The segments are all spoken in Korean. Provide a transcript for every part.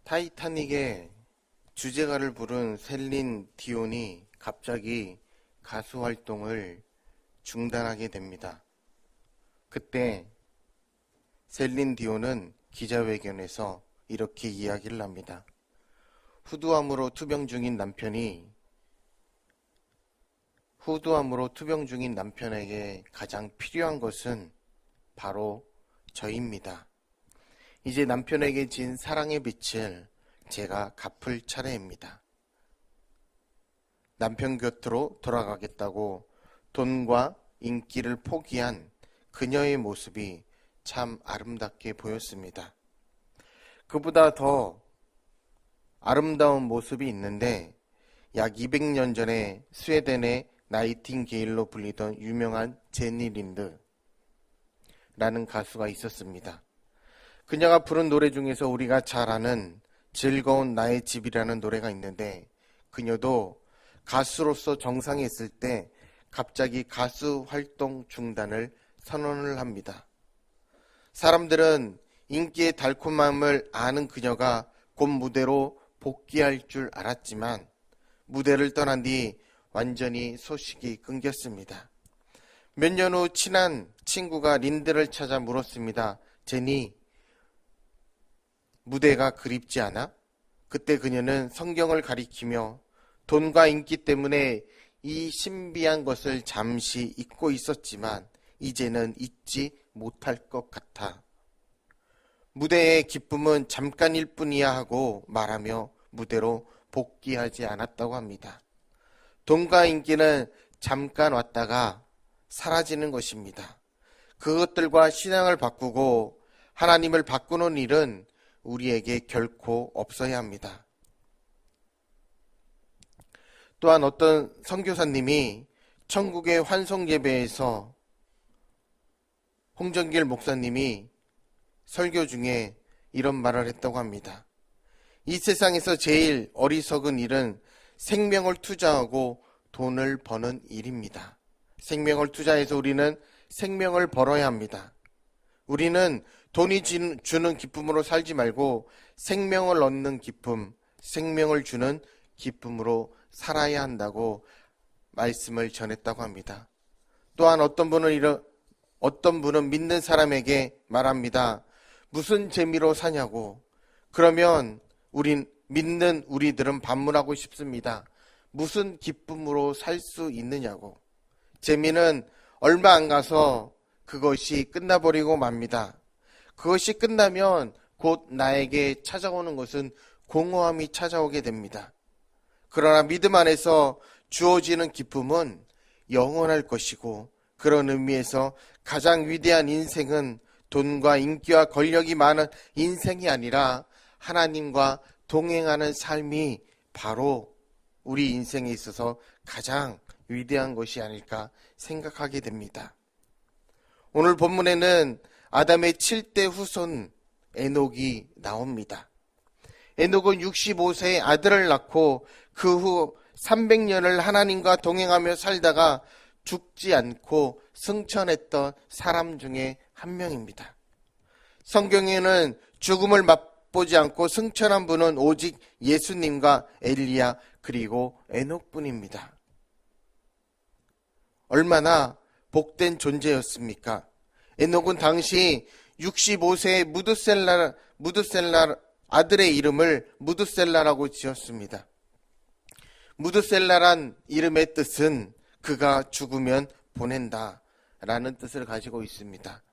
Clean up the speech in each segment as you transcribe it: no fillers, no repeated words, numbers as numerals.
타이타닉의 주제가를 부른 셀린 디온이 갑자기 가수 활동을 중단하게 됩니다. 그때 셀린 디온은 기자회견에서 이렇게 이야기를 합니다. 후두암으로 투병 중인 남편에게 가장 필요한 것은 바로 저입니다. 이제 남편에게 진 사랑의 빛을 제가 갚을 차례입니다. 남편 곁으로 돌아가겠다고 돈과 인기를 포기한 그녀의 모습이 참 아름답게 보였습니다. 그보다 더 아름다운 모습이 있는데 약 200년 전에 스웨덴의 나이팅게일로 불리던 유명한 제니 린드라는 가수가 있었습니다. 그녀가 부른 노래 중에서 우리가 잘 아는 즐거운 나의 집이라는 노래가 있는데 그녀도 가수로서 정상에 있을 때 갑자기 가수 활동 중단을 선언을 합니다. 사람들은 인기의 달콤함을 아는 그녀가 곧 무대로 복귀할 줄 알았지만 무대를 떠난 뒤 완전히 소식이 끊겼습니다. 몇 년 후 친한 친구가 린드를 찾아 물었습니다. 제니, 무대가 그립지 않아? 그때 그녀는 성경을 가리키며 돈과 인기 때문에 이 신비한 것을 잠시 잊고 있었지만 이제는 잊지 못할 것 같아. 무대의 기쁨은 잠깐일 뿐이야 하고 말하며 무대로 복귀하지 않았다고 합니다. 돈과 인기는 잠깐 왔다가 사라지는 것입니다. 그것들과 신앙을 바꾸고 하나님을 바꾸는 일은 우리에게 결코 없어야 합니다. 또한 어떤 선교사님이 천국의 환송 예배에서 홍정길 목사님이 설교 중에 이런 말을 했다고 합니다. 이 세상에서 제일 어리석은 일은 생명을 투자하고 돈을 버는 일입니다. 생명을 투자해서 우리는 생명을 벌어야 합니다. 우리는 돈이 주는 기쁨으로 살지 말고 생명을 얻는 기쁨, 생명을 주는 기쁨으로 살아야 한다고 말씀을 전했다고 합니다. 또한 어떤 분은 믿는 사람에게 말합니다. 무슨 재미로 사냐고. 그러면 믿는 우리들은 반문하고 싶습니다. 무슨 기쁨으로 살 수 있느냐고. 재미는 얼마 안 가서 그것이 끝나버리고 맙니다. 그것이 끝나면 곧 나에게 찾아오는 것은 공허함이 찾아오게 됩니다. 그러나 믿음 안에서 주어지는 기쁨은 영원할 것이고 그런 의미에서 가장 위대한 인생은 돈과 인기와 권력이 많은 인생이 아니라 하나님과 동행하는 삶이 바로 우리 인생에 있어서 가장 위대한 것이 아닐까 생각하게 됩니다. 오늘 본문에는 아담의 7대 후손 에녹이 나옵니다. 에녹은 65세에 아들을 낳고 그 후 300년을 하나님과 동행하며 살다가 죽지 않고 승천했던 사람 중에 한 명입니다. 성경에는 죽음을 맛보지 않고 승천한 분은 오직 예수님과 엘리야 그리고 에녹뿐입니다. 얼마나 복된 존재였습니까? 에녹은 당시 65세의 무드셀라 아들의 이름을 무드셀라라고 지었습니다. 무드셀라란 이름의 뜻은 그가 죽으면 보낸다 라는 뜻을 가지고 있습니다.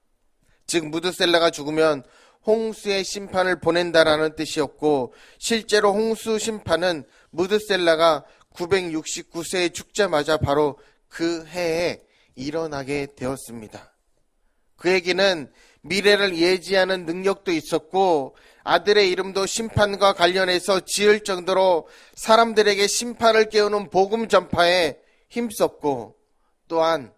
즉 무드셀라가 죽으면 홍수의 심판을 보낸다라는 뜻이었고 실제로 홍수 심판은 무드셀라가 969세에 죽자마자 바로 그 해에 일어나게 되었습니다. 그에게는 미래를 예지하는 능력도 있었고 아들의 이름도 심판과 관련해서 지을 정도로 사람들에게 심판을 깨우는 복음 전파에 힘썼고 또한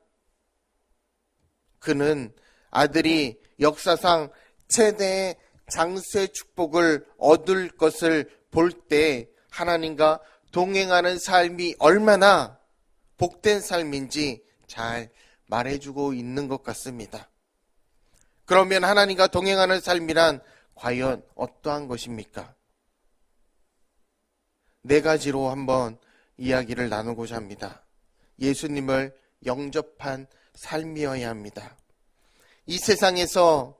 그는 아들이 역사상 최대의 장수의 축복을 얻을 것을 볼 때 하나님과 동행하는 삶이 얼마나 복된 삶인지 잘 말해주고 있는 것 같습니다. 그러면 하나님과 동행하는 삶이란 과연 어떠한 것입니까? 네 가지로 한번 이야기를 나누고자 합니다. 예수님을 영접한 삶이어야 합니다. 이 세상에서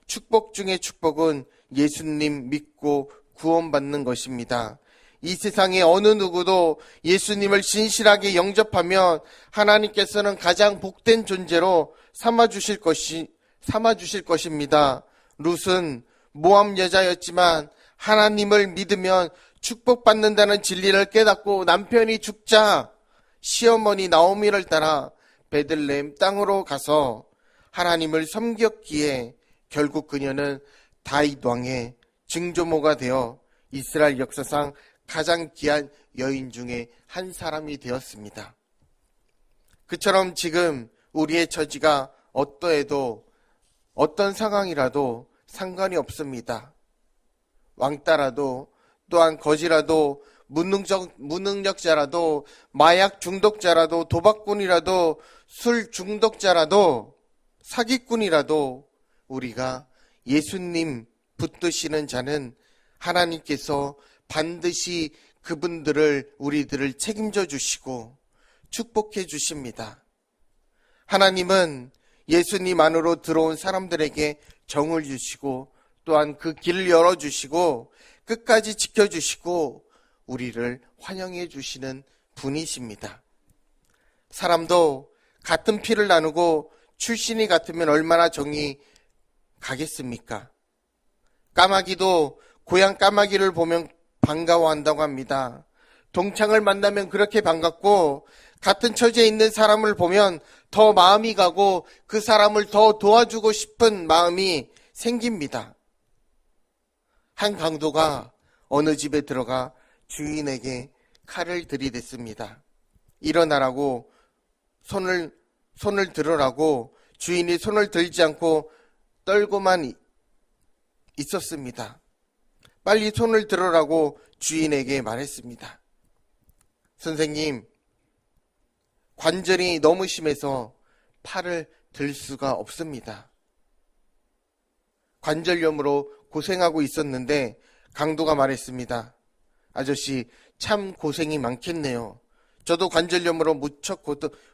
축복 중의 축복은 예수님 믿고 구원받는 것입니다. 이 세상의 어느 누구도 예수님을 진실하게 영접하면 하나님께서는 가장 복된 존재로 삼아주실 것입니다. 룻은 모함 여자였지만 하나님을 믿으면 축복받는다는 진리를 깨닫고 남편이 죽자 시어머니 나오미를 따라 베들레헴 땅으로 가서 하나님을 섬겼기에 결국 그녀는 다윗 왕의 증조모가 되어 이스라엘 역사상 가장 귀한 여인 중에 한 사람이 되었습니다. 그처럼 지금 우리의 처지가 어떠해도 어떤 상황이라도 상관이 없습니다. 왕따라도 또한 거지라도 무능력자라도 마약 중독자라도 도박꾼이라도 술 중독자라도 사기꾼이라도 우리가 예수님 붙드시는 자는 하나님께서 반드시 우리들을 책임져 주시고 축복해 주십니다. 하나님은 예수님 안으로 들어온 사람들에게 정을 주시고 또한 그 길을 열어주시고 끝까지 지켜주시고 우리를 환영해 주시는 분이십니다. 사람도 같은 피를 나누고 출신이 같으면 얼마나 정이 가겠습니까? 까마귀도 고향 까마귀를 보면 반가워한다고 합니다. 동창을 만나면 그렇게 반갑고 같은 처지에 있는 사람을 보면 더 마음이 가고 그 사람을 더 도와주고 싶은 마음이 생깁니다. 한 강도가 어느 집에 들어가 주인에게 칼을 들이댔습니다. 일어나라고 손을 들으라고 주인이 손을 들지 않고 떨고만 있었습니다. 빨리 손을 들으라고 주인에게 말했습니다. 선생님, 관절이 너무 심해서 팔을 들 수가 없습니다. 관절염으로 고생하고 있었는데 강도가 말했습니다. 아저씨, 참 고생이 많겠네요. 저도 관절염으로 무척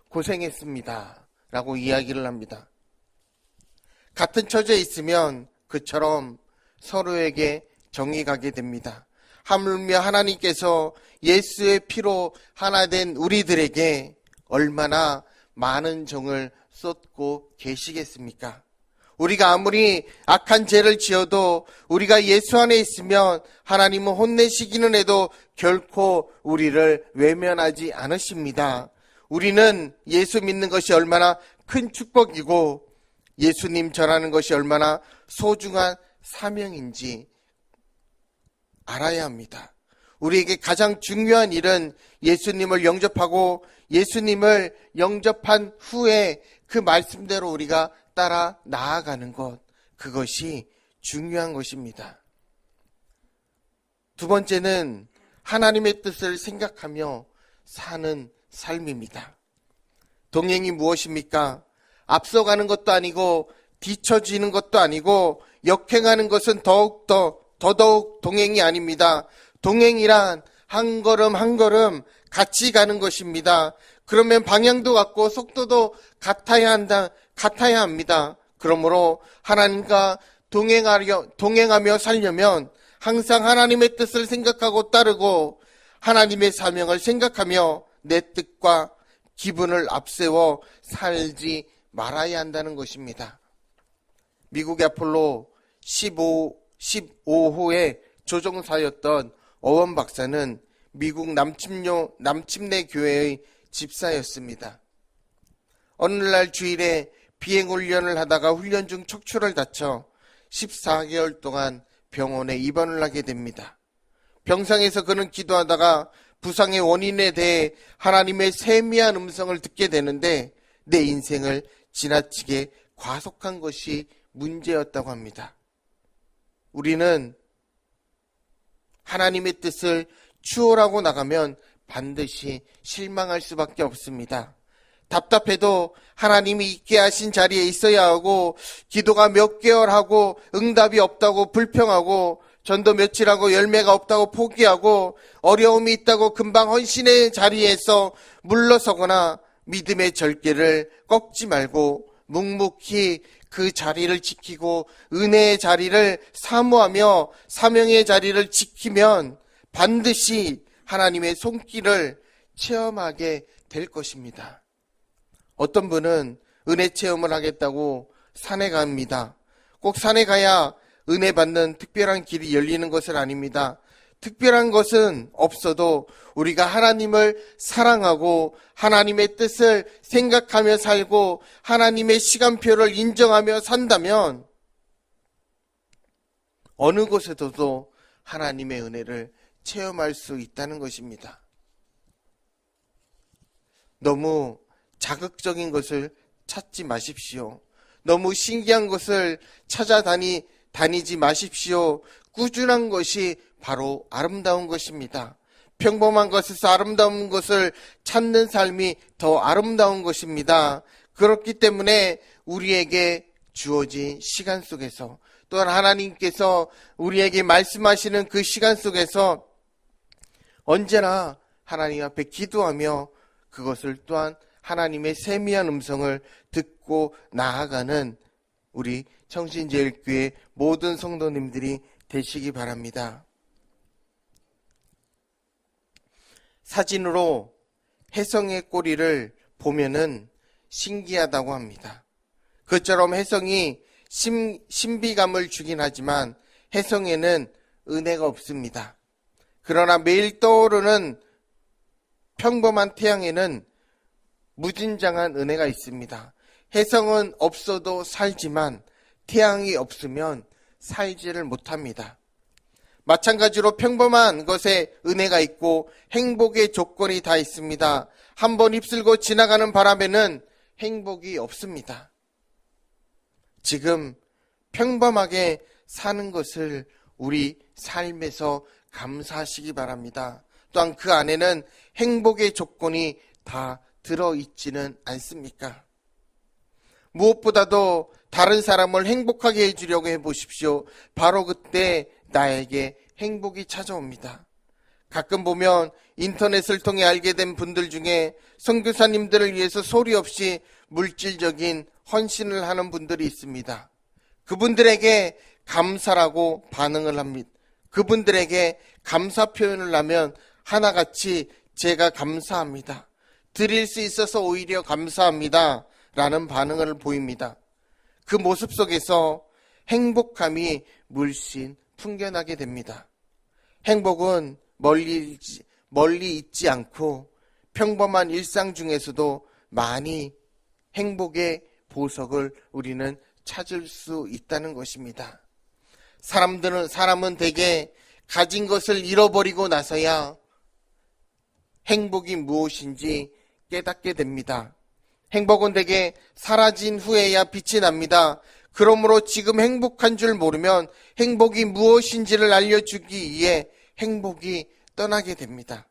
고생했습니다. 라고 이야기를 합니다. 같은 처지에 있으면 그처럼 서로에게 정이 가게 됩니다. 하물며 하나님께서 예수의 피로 하나 된 우리들에게 얼마나 많은 정을 쏟고 계시겠습니까? 우리가 아무리 악한 죄를 지어도 우리가 예수 안에 있으면 하나님은 혼내시기는 해도 결코 우리를 외면하지 않으십니다. 우리는 예수 믿는 것이 얼마나 큰 축복이고 예수님 전하는 것이 얼마나 소중한 사명인지 알아야 합니다. 우리에게 가장 중요한 일은 예수님을 영접하고 예수님을 영접한 후에 그 말씀대로 우리가 따라 나아가는 것, 그것이 중요한 것입니다. 두 번째는 하나님의 뜻을 생각하며 사는 삶입니다. 동행이 무엇입니까? 앞서가는 것도 아니고 뒤처지는 것도 아니고 역행하는 것은 더더욱 동행이 아닙니다. 동행이란 한 걸음 한 걸음 같이 가는 것입니다. 그러면 방향도 같고 속도도 같아야 합니다. 그러므로 하나님과 동행하며 살려면 항상 하나님의 뜻을 생각하고 따르고 하나님의 사명을 생각하며 내 뜻과 기분을 앞세워 살지 말아야 한다는 것입니다. 미국의 아폴로 15호의 조종사였던 어원 박사는 미국 남침내 교회의 집사였습니다. 어느 날 주일에 비행훈련을 하다가 훈련 중 척추를 다쳐 14개월 동안 병원에 입원을 하게 됩니다. 병상에서 그는 기도하다가 부상의 원인에 대해 하나님의 세미한 음성을 듣게 되는데 내 인생을 지나치게 과속한 것이 문제였다고 합니다. 우리는 하나님의 뜻을 추월하고 나가면 반드시 실망할 수밖에 없습니다. 답답해도 하나님이 있게 하신 자리에 있어야 하고 기도가 몇 개월 하고 응답이 없다고 불평하고 전도 며칠하고 열매가 없다고 포기하고 어려움이 있다고 금방 헌신의 자리에서 물러서거나 믿음의 절개를 꺾지 말고 묵묵히 그 자리를 지키고 은혜의 자리를 사모하며 사명의 자리를 지키면 반드시 하나님의 손길을 체험하게 될 것입니다. 어떤 분은 은혜 체험을 하겠다고 산에 갑니다. 꼭 산에 가야 은혜 받는 특별한 길이 열리는 것은 아닙니다. 특별한 것은 없어도 우리가 하나님을 사랑하고 하나님의 뜻을 생각하며 살고 하나님의 시간표를 인정하며 산다면 어느 곳에서도 하나님의 은혜를 체험할 수 있다는 것입니다. 너무 자극적인 것을 찾지 마십시오. 너무 신기한 것을 찾아다니지 마십시오. 꾸준한 것이 바로 아름다운 것입니다. 평범한 것에서 아름다운 것을 찾는 삶이 더 아름다운 것입니다. 그렇기 때문에 우리에게 주어진 시간 속에서 또한 하나님께서 우리에게 말씀하시는 그 시간 속에서 언제나 하나님 앞에 기도하며 그것을 또한 하나님의 세미한 음성을 듣고 나아가는 우리 청신제일교회 모든 성도님들이 되시기 바랍니다. 사진으로 혜성의 꼬리를 보면은 신기하다고 합니다. 그처럼 혜성이 신비감을 주긴 하지만 혜성에는 은혜가 없습니다. 그러나 매일 떠오르는 평범한 태양에는 무진장한 은혜가 있습니다. 혜성은 없어도 살지만 태양이 없으면 살지를 못합니다. 마찬가지로 평범한 것에 은혜가 있고 행복의 조건이 다 있습니다. 한번 휩쓸고 지나가는 바람에는 행복이 없습니다. 지금 평범하게 사는 것을 우리 삶에서 감사하시기 바랍니다. 또한 그 안에는 행복의 조건이 다 들어있지는 않습니까? 무엇보다도 다른 사람을 행복하게 해주려고 해보십시오. 바로 그때 나에게 행복이 찾아옵니다. 가끔 보면 인터넷을 통해 알게 된 분들 중에 선교사님들을 위해서 소리 없이 물질적인 헌신을 하는 분들이 있습니다. 그분들에게 감사라고 반응을 합니다. 그분들에게 감사 표현을 하면 하나같이 제가 감사합니다. 드릴 수 있어서 오히려 감사합니다. 라는 반응을 보입니다. 그 모습 속에서 행복함이 물씬 풍겨나게 됩니다. 행복은 멀리 있지 않고 평범한 일상 중에서도 많이 행복의 보석을 우리는 찾을 수 있다는 것입니다. 사람은 대개 가진 것을 잃어버리고 나서야 행복이 무엇인지 깨닫게 됩니다. 행복은 대개 사라진 후에야 빛이 납니다. 그러므로 지금 행복한 줄 모르면 행복이 무엇인지를 알려주기 위해 행복이 떠나게 됩니다.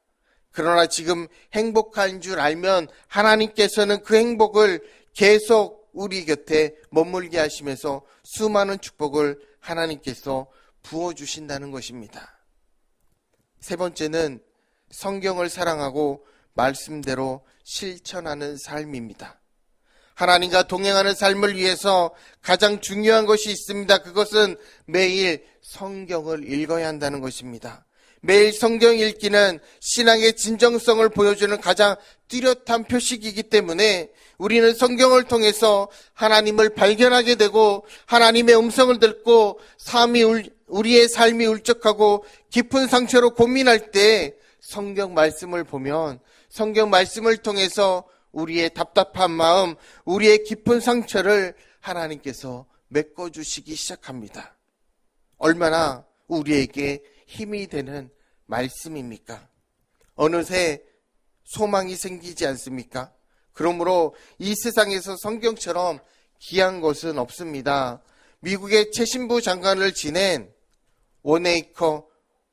그러나 지금 행복한 줄 알면 하나님께서는 그 행복을 계속 우리 곁에 머물게 하시면서 수많은 축복을 하나님께서 부어주신다는 것입니다. 세 번째는 성경을 사랑하고 말씀대로 실천하는 삶입니다. 하나님과 동행하는 삶을 위해서 가장 중요한 것이 있습니다. 그것은 매일 성경을 읽어야 한다는 것입니다. 매일 성경 읽기는 신앙의 진정성을 보여주는 가장 뚜렷한 표식이기 때문에 우리는 성경을 통해서 하나님을 발견하게 되고 하나님의 음성을 듣고 우리의 삶이 울적하고 깊은 상처로 고민할 때 성경 말씀을 보면 성경 말씀을 통해서 우리의 답답한 마음, 우리의 깊은 상처를 하나님께서 메꿔주시기 시작합니다. 얼마나 우리에게 힘이 되는 말씀입니까? 어느새 소망이 생기지 않습니까? 그러므로 이 세상에서 성경처럼 귀한 것은 없습니다. 미국의 최신부 장관을 지낸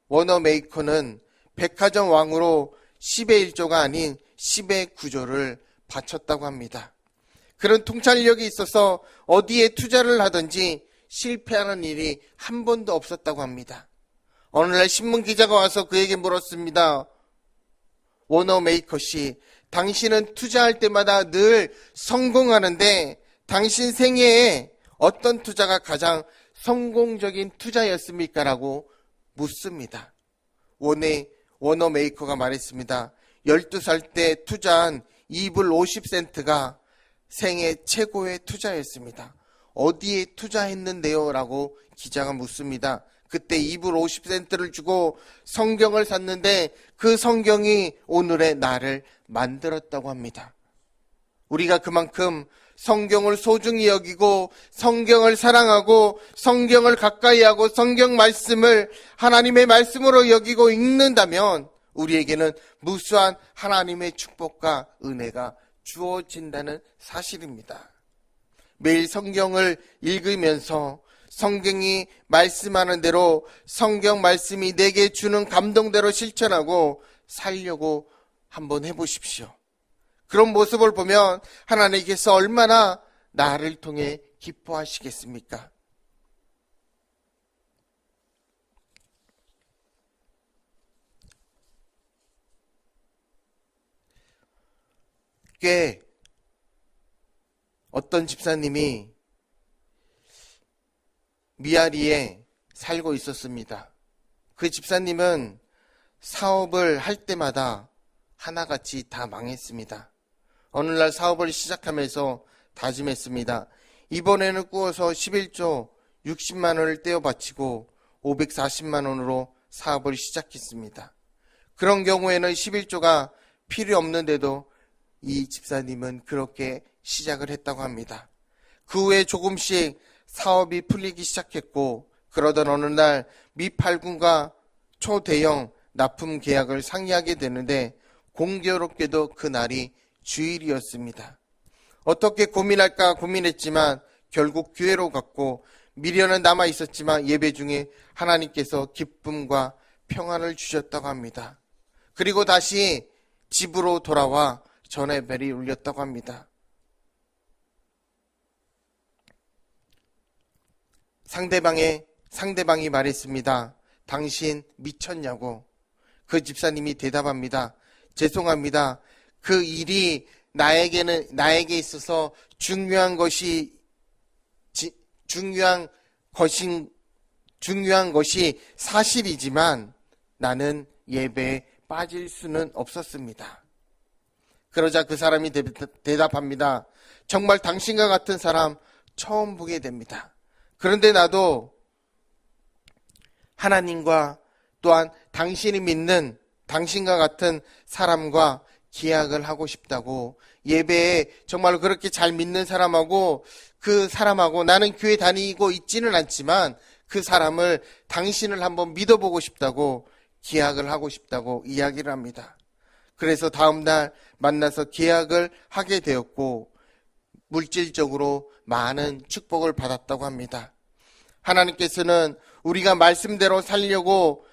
워너메이커는 백화점 왕으로 10의 1조가 아닌 10의 9조를 바쳤다고 합니다. 그런 통찰력이 있어서 어디에 투자를 하든지 실패하는 일이 한 번도 없었다고 합니다. 어느 날 신문 기자가 와서 그에게 물었습니다. 워너메이커 씨, 당신은 투자할 때마다 늘 성공하는데 당신 생애에 어떤 투자가 가장 성공적인 투자였습니까? 라고 묻습니다. 워너메이커가 말했습니다. 12살 때 투자한 2불 50센트가 생애 최고의 투자였습니다. 어디에 투자했는데요? 라고 기자가 묻습니다. 그때 2불 50센트를 주고 성경을 샀는데 그 성경이 오늘의 나를 만들었다고 합니다. 우리가 그만큼 성경을 소중히 여기고 성경을 사랑하고 성경을 가까이 하고 성경 말씀을 하나님의 말씀으로 여기고 읽는다면 우리에게는 무수한 하나님의 축복과 은혜가 주어진다는 사실입니다. 매일 성경을 읽으면서 성경이 말씀하는 대로 성경 말씀이 내게 주는 감동대로 실천하고 살려고 한번 해보십시오. 그런 모습을 보면 하나님께서 얼마나 나를 통해 기뻐하시겠습니까? 꽤 어떤 집사님이 미아리에 살고 있었습니다. 그 집사님은 사업을 할 때마다 하나같이 다 망했습니다. 어느 날 사업을 시작하면서 다짐했습니다. 이번에는 꾸어서 11조 60만 원을 떼어 바치고 540만 원으로 사업을 시작했습니다. 그런 경우에는 11조가 필요 없는데도 이 집사님은 그렇게 시작을 했다고 합니다. 그 후에 조금씩 사업이 풀리기 시작했고 그러던 어느 날 미팔군과 초대형 납품 계약을 상의하게 되는데 공교롭게도 그날이 주일이었습니다. 어떻게 고민할까 고민했지만 결국 교회로 갔고 미련은 남아 있었지만 예배 중에 하나님께서 기쁨과 평안을 주셨다고 합니다. 그리고 다시 집으로 돌아와 전예배를 울렸다고 합니다. 상대방이 말했습니다. 당신 미쳤냐고. 그 집사님이 대답합니다. 죄송합니다. 그 일이 나에게 있어서 중요한 것이 사실이지만 나는 예배에 빠질 수는 없었습니다. 그러자 그 사람이 대답합니다. 정말 당신과 같은 사람 처음 보게 됩니다. 그런데 나도 하나님과 또한 당신이 믿는 당신과 같은 사람과 계약을 하고 싶다고, 예배에 정말 그렇게 잘 믿는 사람하고 그 사람하고 나는 교회 다니고 있지는 않지만 그 사람을 당신을 한번 믿어보고 싶다고 계약을 하고 싶다고 이야기를 합니다. 그래서 다음날 만나서 계약을 하게 되었고 물질적으로 많은 축복을 받았다고 합니다. 하나님께서는 우리가 말씀대로 살려고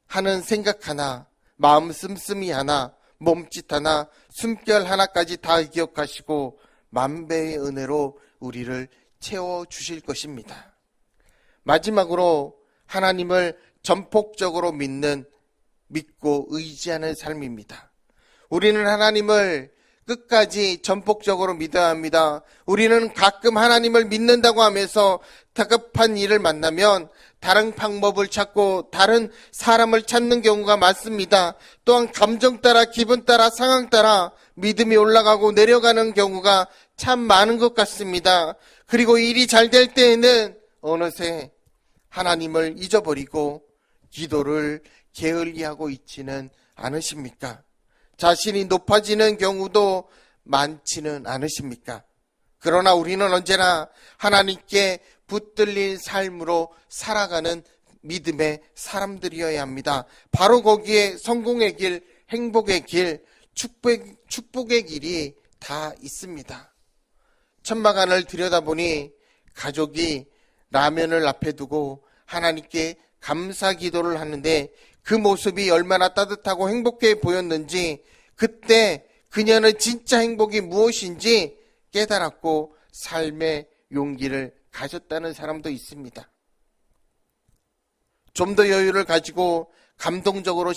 하는 생각 하나, 마음 씀씀이 하나, 몸짓 하나, 숨결 하나까지 다 기억하시고 만배의 은혜로 우리를 채워주실 것입니다. 마지막으로 하나님을 전폭적으로 믿고 의지하는 삶입니다. 우리는 하나님을 끝까지 전폭적으로 믿어야 합니다. 우리는 가끔 하나님을 믿는다고 하면서 다급한 일을 만나면 다른 방법을 찾고 다른 사람을 찾는 경우가 많습니다. 또한 감정 따라, 기분 따라, 상황 따라 믿음이 올라가고 내려가는 경우가 참 많은 것 같습니다. 그리고 일이 잘 될 때에는 어느새 하나님을 잊어버리고 기도를 게을리하고 있지는 않으십니까? 자신이 높아지는 경우도 많지는 않으십니까? 그러나 우리는 언제나 하나님께 붙들린 삶으로 살아가는 믿음의 사람들이어야 합니다. 바로 거기에 성공의 길, 행복의 길, 축복의 길이 다 있습니다. 천막안을 들여다보니 가족이 라면을 앞에 두고 하나님께 감사 기도를 하는데 그 모습이 얼마나 따뜻하고 행복해 보였는지, 그때 그녀는 진짜 행복이 무엇인지 깨달았고 삶의 용기를 가졌다는 사람도 있습니다. 좀 더 여유를 가지고 감동적으로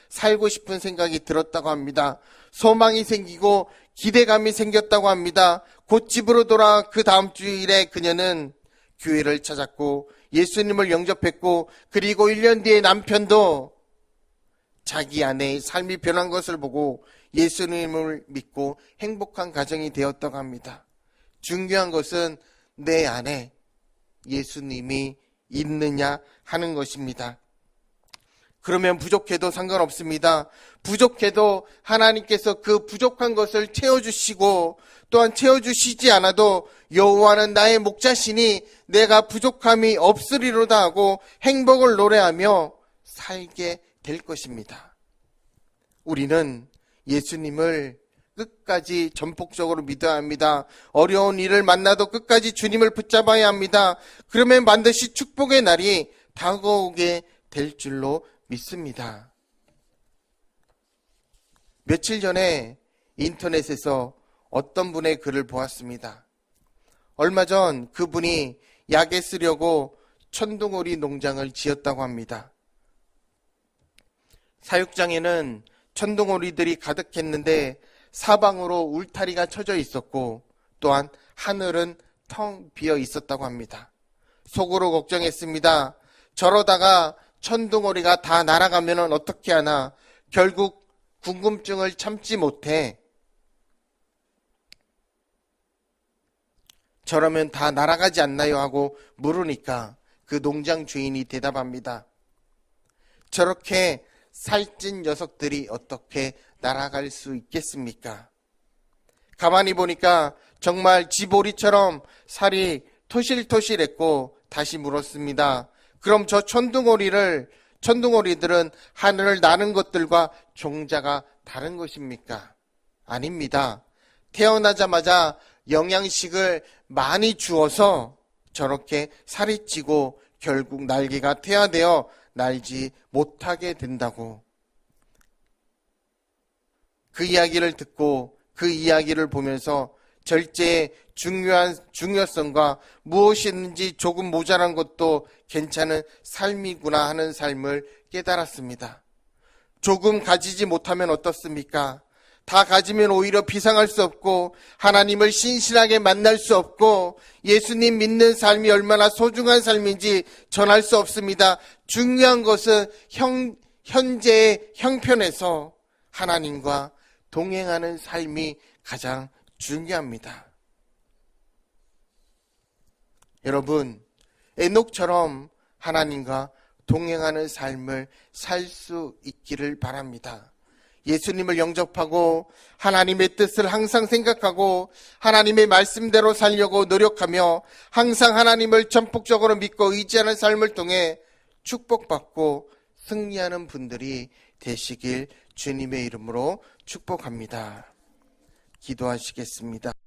살고 싶은 생각이 들었다고 합니다. 소망이 생기고 기대감이 생겼다고 합니다. 곧 집으로 돌아 그 다음 주일에 그녀는 교회를 찾았고 예수님을 영접했고, 그리고 1년 뒤에 남편도 자기 아내의 삶이 변한 것을 보고 예수님을 믿고 행복한 가정이 되었다고 합니다. 중요한 것은 내 안에 예수님이 있느냐 하는 것입니다. 그러면 부족해도 상관없습니다. 부족해도 하나님께서 그 부족한 것을 채워주시고, 또한 채워주시지 않아도 여호와는 나의 목자시니 내가 부족함이 없으리로다 하고 행복을 노래하며 살게 될 것입니다. 우리는 예수님을 끝까지 전폭적으로 믿어야 합니다. 어려운 일을 만나도 끝까지 주님을 붙잡아야 합니다. 그러면 반드시 축복의 날이 다가오게 될 줄로 믿습니다. 며칠 전에 인터넷에서 어떤 분의 글을 보았습니다. 얼마 전 그분이 약에 쓰려고 천둥오리 농장을 지었다고 합니다. 사육장에는 천둥오리들이 가득했는데 사방으로 울타리가 쳐져 있었고, 또한 하늘은 텅 비어 있었다고 합니다. 속으로 걱정했습니다. 저러다가 천둥오리가 다 날아가면 어떻게 하나. 결국 궁금증을 참지 못해 저러면 다 날아가지 않나요? 하고 물으니까 그 농장 주인이 대답합니다. 저렇게 살찐 녀석들이 어떻게 날아갈 수 있겠습니까? 가만히 보니까 정말 쥐보리처럼 살이 토실토실했고, 다시 물었습니다. 그럼 저 천둥오리들은 하늘을 나는 것들과 종자가 다른 것입니까? 아닙니다. 태어나자마자 영양식을 많이 주어서 저렇게 살이 찌고 결국 날개가 퇴화되어 날지 못하게 된다고. 그 이야기를 듣고 그 이야기를 보면서 절제의 중요성과 무엇이든지 조금 모자란 것도 괜찮은 삶이구나 하는 삶을 깨달았습니다. 조금 가지지 못하면 어떻습니까? 다 가지면 오히려 비상할 수 없고, 하나님을 신실하게 만날 수 없고, 예수님 믿는 삶이 얼마나 소중한 삶인지 전할 수 없습니다. 중요한 것은 현재의 형편에서 하나님과 동행하는 삶이 가장 중요합니다. 여러분, 에녹처럼 하나님과 동행하는 삶을 살 수 있기를 바랍니다. 예수님을 영접하고 하나님의 뜻을 항상 생각하고 하나님의 말씀대로 살려고 노력하며 항상 하나님을 전폭적으로 믿고 의지하는 삶을 통해 축복받고 승리하는 분들이 되시길 주님의 이름으로 축복합니다. 기도하시겠습니다.